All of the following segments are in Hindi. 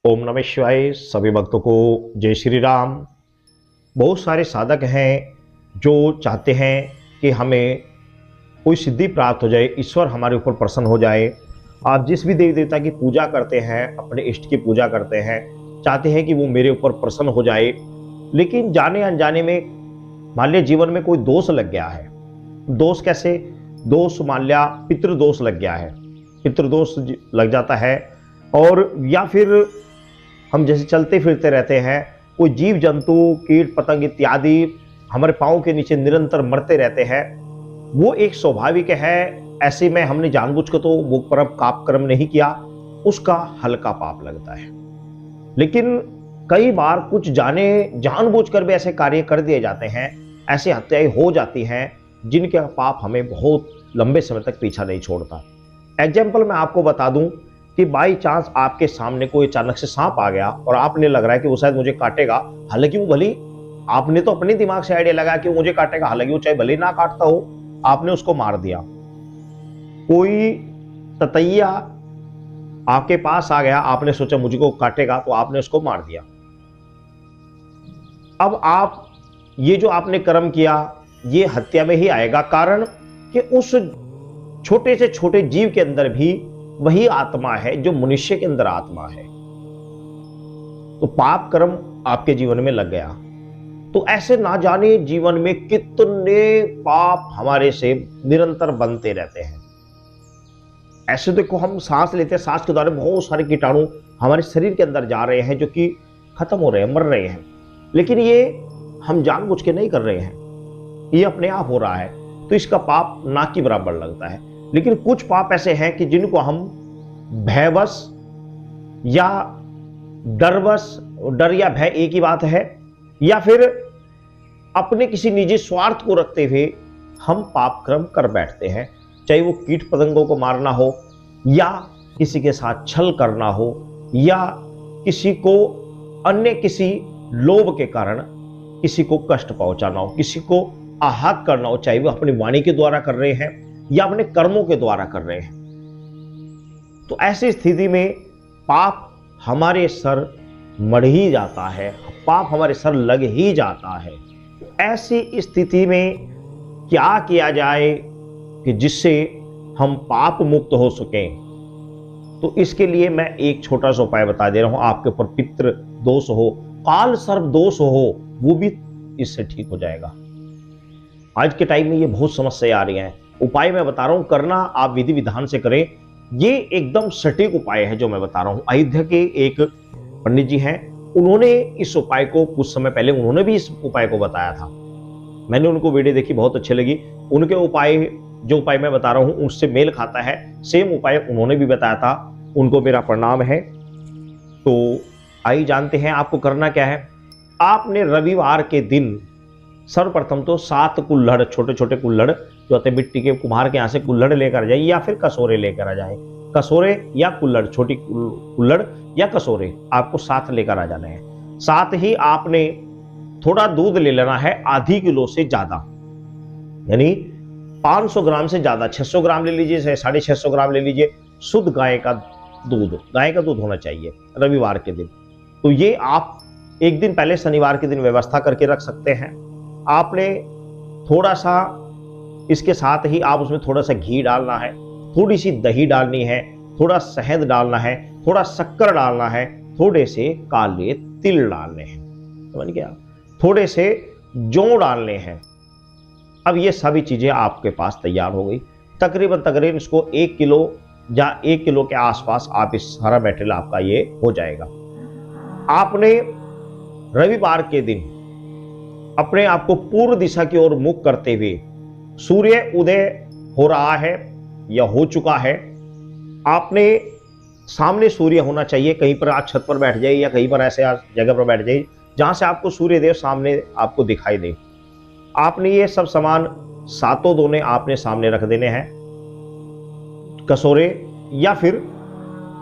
ओम नमः शिवाय। सभी भक्तों को जय श्री राम। बहुत सारे साधक हैं जो चाहते हैं कि हमें कोई सिद्धि प्राप्त हो जाए, ईश्वर हमारे ऊपर प्रसन्न हो जाए। आप जिस भी देवी देवता की पूजा करते हैं, अपने इष्ट की पूजा करते हैं, चाहते हैं कि वो मेरे ऊपर प्रसन्न हो जाए, लेकिन जाने अनजाने में मान लिया जीवन में कोई दोष लग गया है। दोष कैसे? दोष मान लिया पितृदोष लग गया है, पितृदोष लग जाता है। और या फिर हम जैसे चलते फिरते रहते हैं, कोई जीव जंतु कीट पतंग इत्यादि हमारे पाँव के नीचे निरंतर मरते रहते हैं, वो एक स्वाभाविक है। ऐसे में हमने जानबूझ कर तो वो पाप कर्म नहीं किया, उसका हल्का पाप लगता है। लेकिन कई बार कुछ जानबूझकर भी ऐसे कार्य कर दिए जाते हैं, ऐसी हत्याएं हो जाती हैं जिनके पाप हमें बहुत लंबे समय तक पीछा नहीं छोड़ता। एग्जाम्पल मैं आपको बता दूं कि बाई चांस आपके सामने कोई अचानक से सांप आ गया और आपने लग रहा है कि वो शायद मुझे काटेगा, हालांकि वो भली आपने तो अपने दिमाग से आइडिया लगाया कि वो मुझे काटेगा, हालांकि वो चाहे भले ना काटता हो, आपने उसको मार दिया। कोई ततैया आपके पास आ गया, आपने सोचा मुझको काटेगा, तो आपने उसको मार दिया। अब आप ये जो आपने कर्म किया ये हत्या में ही आएगा, कारण कि उस छोटे से छोटे जीव के अंदर भी वही आत्मा है जो मनुष्य के अंदर आत्मा है। तो पाप कर्म आपके जीवन में लग गया। तो ऐसे ना जाने जीवन में कितने पाप हमारे से निरंतर बनते रहते हैं। ऐसे देखो, हम सांस लेते हैं, सांस के द्वारा बहुत सारे कीटाणु हमारे शरीर के अंदर जा रहे हैं जो कि खत्म हो रहे हैं, मर रहे हैं, लेकिन ये हम जानबूझ के नहीं कर रहे हैं, ये अपने आप हो रहा है। तो इसका पाप ना के बराबर लगता है। लेकिन कुछ पाप ऐसे हैं कि जिनको हम भयवश या डरवश, डर या भय एक ही बात है, या फिर अपने किसी निजी स्वार्थ को रखते हुए हम पाप कर्म कर बैठते हैं। चाहे वो कीट पतंगों को मारना हो, या किसी के साथ छल करना हो, या किसी को अन्य किसी लोभ के कारण किसी को कष्ट पहुंचाना हो, किसी को आहत करना हो, चाहे वो अपनी वाणी के द्वारा कर रहे हैं या अपने कर्मों के द्वारा कर रहे हैं। तो ऐसी स्थिति में पाप हमारे सर मढ़ ही जाता है, पाप हमारे सर लग ही जाता है। ऐसी स्थिति में क्या किया जाए कि जिससे हम पाप मुक्त हो सकें? तो इसके लिए मैं एक छोटा सा उपाय बता दे रहा हूं। आपके ऊपर पितृ दोष हो, काल सर्प दोष हो, वो भी इससे ठीक हो जाएगा। आज के टाइम में ये बहुत समस्या आ रही है। उपाय मैं बता रहा हूं, करना आप विधि विधान से करें। ये एकदम सटीक उपाय है जो मैं बता रहा हूं। अयोध्या के एक पंडित जी हैं, उन्होंने इस उपाय को कुछ समय पहले उन्होंने भी इस उपाय को बताया था। मैंने उनको वीडियो देखी, बहुत अच्छी लगी। उनके उपाय, जो उपाय मैं बता रहा हूं, उससे मेल खाता है। सेम उपाय उन्होंने भी बताया था, उनको मेरा प्रणाम है। तो आइए जानते हैं आपको करना क्या है। आपने रविवार के दिन सर्वप्रथम तो 7 कुल्हड़, छोटे छोटे कुल्हड़ जो होते मिट्टी के, कुम्हार के यहाँ से कुल्हड़ लेकर आ जाए, या फिर कसोरे लेकर आ जाए। कसोरे या कुल्हड़, छोटी कुल्हड़ या कसोरे आपको साथ लेकर आ जाना है। साथ ही आपने थोड़ा दूध ले लेना है, आधी किलो से ज्यादा, यानी 500 ग्राम से ज्यादा, 600 ग्राम ले लीजिए, 650 ग्राम ले लीजिए। शुद्ध गाय का दूध होना चाहिए रविवार के दिन। तो ये आप एक दिन पहले शनिवार के दिन व्यवस्था करके रख सकते हैं। आपने थोड़ा सा इसके साथ ही आप उसमें थोड़ा सा घी डालना है, थोड़ी सी दही डालनी है, थोड़ा शहद डालना है, थोड़ा शक्कर डालना है, थोड़े से काले तिल डालने हैं, समझ गया, थोड़े से जौ डालने हैं। अब ये सभी चीजें आपके पास तैयार हो गई। तकरीबन इसको 1 किलो या 1 किलो के आसपास आप इस सारा मटेरियल आपका ये हो जाएगा। आपने रविवार के दिन अपने आप को पूर्व दिशा की ओर मुख करते हुए, सूर्य उदय हो रहा है या हो चुका है, आपने सामने सूर्य होना चाहिए। कहीं पर आप छत पर बैठ जाइए या कहीं पर ऐसे जगह पर बैठ जाइए जहां से आपको सूर्य देव सामने आपको दिखाई दे। आपने ये सब सामान 7 दोने आपने सामने रख देने हैं। कसोरे या फिर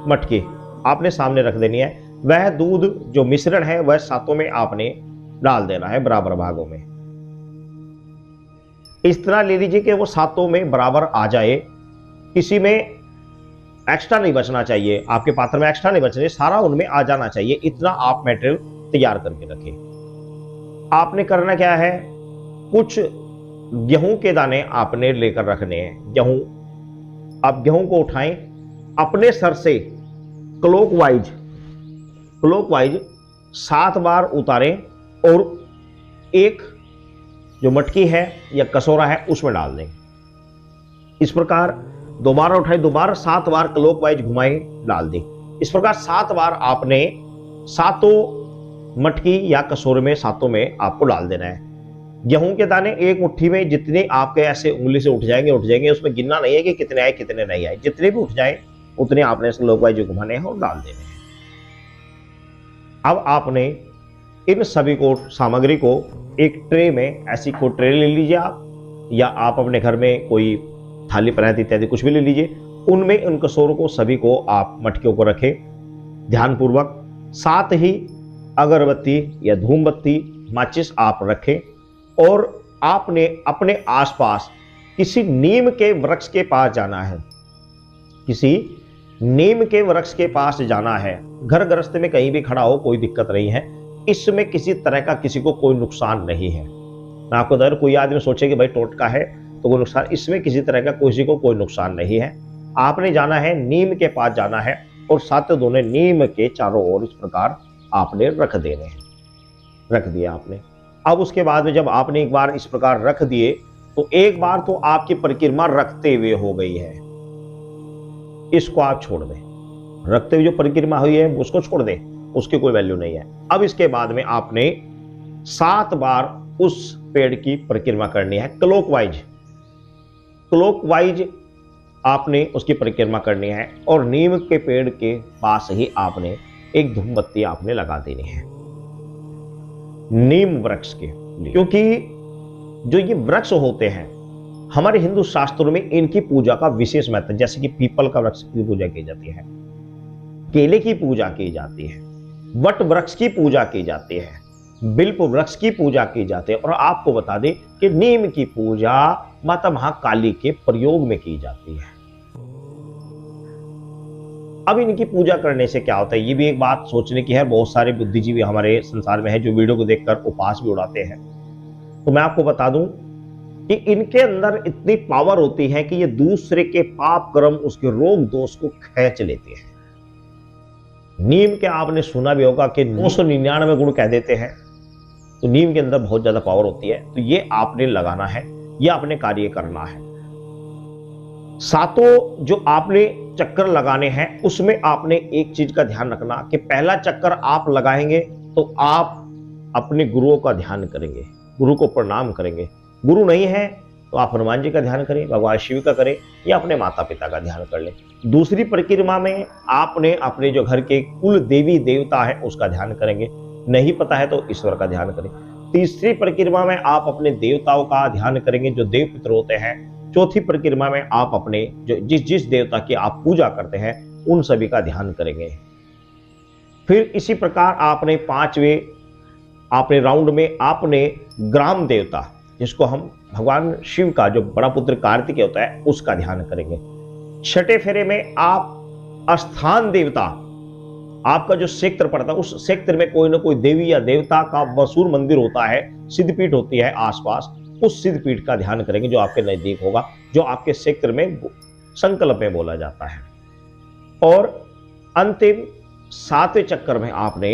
मटके आपने सामने रख देनी है। वह दूध जो मिश्रण है वह 7 में आपने डाल देना है, बराबर भागों में। इस तरह ले लीजिए कि वो 7 में बराबर आ जाए। किसी में एक्स्ट्रा नहीं बचना चाहिए, आपके पात्र में एक्स्ट्रा नहीं बचना चाहिए, सारा उनमें आ जाना चाहिए, इतना आप मटेरियल तैयार करके रखें। आपने करना क्या है, कुछ गेहूं के दाने आपने लेकर रखने हैं। गेहूं, आप गेहूं को उठाएं, अपने सर से क्लॉकवाइज 7 बार उतारें और एक जो मटकी है या कसोरा है उसमें डाल दें। इस प्रकार दोबारा उठाएं, दोबारा 7 बार क्लॉकवाइज घुमाएं, डाल दें। इस प्रकार 7 बार आपने सातों मटकी या कसूर में, सातों में आपको डाल देना है। गेहूं के दाने एक मुट्ठी में जितने आपके ऐसे उंगली से उठ जाएंगे, उसमें गिनना नहीं है कि कितने आए कितने नहीं आए, जितने भी उठ जाए उतने आपने क्लॉकवाइज घुमाने हैं और डाल देने हैं। अब आपने इन सभी को सामग्री को एक ट्रे में, ऐसी कोई ट्रे ले लीजिए आप, या आप अपने घर में कोई थाली परात इत्यादि कुछ भी ले लीजिए, उनमें उन कसूरों को सभी को आप मटकियों को रखें ध्यानपूर्वक। साथ ही अगरबत्ती या धूमबत्ती, माचिस आप रखें और आपने अपने आसपास किसी नीम के वृक्ष के पास जाना है, किसी नीम के वृक्ष के पास जाना है। घर गृहस्थ में कहीं भी खड़ा हो कोई दिक्कत नहीं है, इसमें किसी तरह का किसी को कोई नुकसान नहीं है। मैं आपको दर कोई आदमी सोचे कि भाई टोटका है तो कोई नुकसान, इसमें किसी तरह का किसी को कोई नुकसान नहीं है। आपने जाना है, नीम के पास जाना है और साथ दोनों नीम के चारों ओर इस प्रकार आपने रख देने हैं। रख दिया आपने। अब उसके बाद में जब आपने एक बार इस प्रकार रख दिए तो एक बार तो आपकी परिक्रमा रखते हुए हो गई है, इसको आप छोड़ दें। रखते हुए जो परिक्रमा हुई है उसको छोड़ दें, उसकी कोई वैल्यू नहीं है। अब इसके बाद में आपने 7 बार उस पेड़ की परिक्रमा करनी है क्लॉकवाइज आपने उसकी परिक्रमा करनी है और नीम के पेड़ के पास ही आपने एक धूमबत्ती आपने लगा देनी है नीम वृक्ष के लिए। क्योंकि जो ये वृक्ष होते हैं हमारे हिंदू शास्त्रों में इनकी पूजा का विशेष महत्व, जैसे कि पीपल का वृक्ष की पूजा की जाती है, केले की पूजा की जाती है, वट वृक्ष की पूजा की जाती है, बिल्व वृक्ष की पूजा की जाती है, और आपको बता दें कि नीम की पूजा माता महाकाली के प्रयोग में की जाती है। अब इनकी पूजा करने से क्या होता है, ये भी एक बात सोचने की है। बहुत सारे बुद्धिजीवी हमारे संसार में है जो वीडियो को देखकर उपवास भी उड़ाते हैं। तो मैं आपको बता दूं कि इनके अंदर इतनी पावर होती है कि ये दूसरे के पाप कर्म, उसके रोग दोष को खींच लेते हैं। नीम के आपने सुना भी होगा कि 999 गुण कह देते हैं, तो नीम के अंदर बहुत ज्यादा पावर होती है। तो ये आपने लगाना है, ये आपने कार्य करना है। सातों जो आपने चक्कर लगाने हैं उसमें आपने एक चीज का ध्यान रखना कि पहला चक्कर आप लगाएंगे तो आप अपने गुरुओं का ध्यान करेंगे, गुरु को प्रणाम करेंगे। गुरु नहीं है तो आप हनुमान जी का ध्यान करें, भगवान शिव का करें, या अपने माता पिता का ध्यान कर लें। दूसरी परिक्रमा में आपने अपने जो घर के कुल देवी देवता है उसका ध्यान करेंगे, नहीं पता है तो ईश्वर का ध्यान करें। तीसरी परिक्रमा में आप अपने देवताओं का ध्यान करेंगे जो देव पितर होते हैं। चौथी परिक्रमा में आप अपने जो जिस देवता की आप पूजा करते हैं उन सभी का ध्यान करेंगे। फिर इसी प्रकार आपने 5वें आपने राउंड में आपने ग्राम देवता, जिसको हम भगवान शिव का जो बड़ा पुत्र कार्तिकेय होता है उसका ध्यान करेंगे। 6ठे फेरे में आप स्थान देवता, आपका जो क्षेत्र पड़ता है उस क्षेत्र में कोई ना कोई देवी या देवता का मशहूर मंदिर होता है, सिद्धपीठ होती है आसपास, उस सिद्धपीठ का ध्यान करेंगे जो आपके नजदीक होगा, जो आपके क्षेत्र में संकल्प में बोला जाता है। और अंतिम 7वें चक्कर में आपने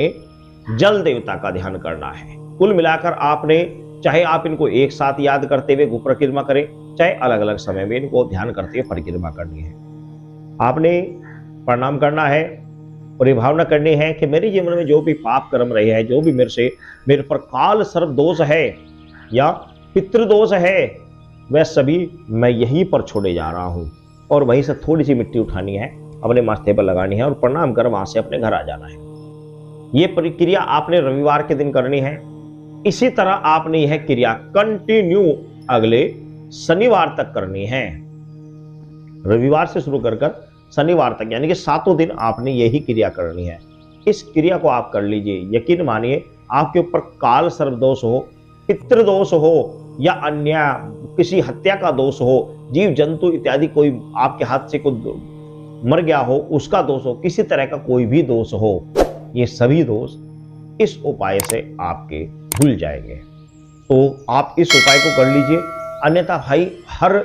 जल देवता का ध्यान करना है। कुल मिलाकर आपने, चाहे आप इनको एक साथ याद करते हुए परिक्रमा करें, चाहे अलग अलग समय में इनको ध्यान करते हुए परिक्रमा करनी है। आपने प्रणाम करना है और ये भावना करनी है कि मेरे जीवन में जो भी पाप कर्म रहे हैं, जो भी मेरे पर काल सर्प दोष है या पितृदोष है, वह सभी मैं यहीं पर छोड़े जा रहा हूं। और वहीं से थोड़ी सी मिट्टी उठानी है, अपने माथे पर लगानी है और प्रणाम कर वहां से अपने घर आ जाना है। यह प्रक्रिया आपने रविवार के दिन करनी है। इसी तरह आपने यह क्रिया कंटिन्यू अगले शनिवार तक करनी है। रविवार से शुरू कर शनिवार तक, यानी कि 7 दिन आपने यही क्रिया करनी है। इस क्रिया को आप कर लीजिए। यकीन मानिए, आपके ऊपर काल सर्प दोष हो, पितृदोष हो या अन्य किसी हत्या का दोष हो, जीव जंतु इत्यादि कोई आपके हाथ से कोई मर गया हो, उसका दोष हो, किसी तरह का कोई भी दोष हो, ये सभी दोष इस उपाय से आपके भूल जाएंगे। तो आप इस उपाय को कर लीजिए। अन्यथा भाई हर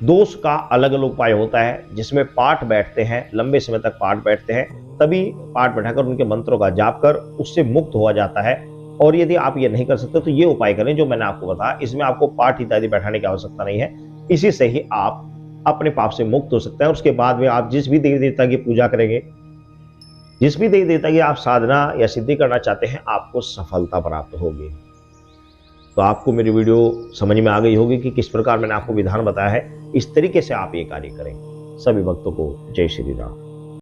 दोष का अलग अलग उपाय होता है, जिसमें पाठ बैठते हैं, लंबे समय तक पाठ बैठते हैं, तभी पाठ बैठाकर उनके मंत्रों का जाप कर उससे मुक्त हुआ जाता है। और यदि आप ये नहीं कर सकते तो ये उपाय करें जो मैंने आपको बताया, इसमें आपको पाठ इत्यादि बैठाने की आवश्यकता नहीं है, इसी से ही आप अपने पाप से मुक्त हो सकते हैं। उसके बाद में आप जिस भी देवी देवता की पूजा करेंगे, जिस भी देवी देवता की आप साधना या सिद्धि करना चाहते हैं, आपको सफलता प्राप्त होगी। तो आपको मेरी वीडियो समझ में आ गई होगी कि किस प्रकार मैंने आपको विधान बताया है, इस तरीके से आप ये कार्य करें। सभी भक्तों को जय श्री राम।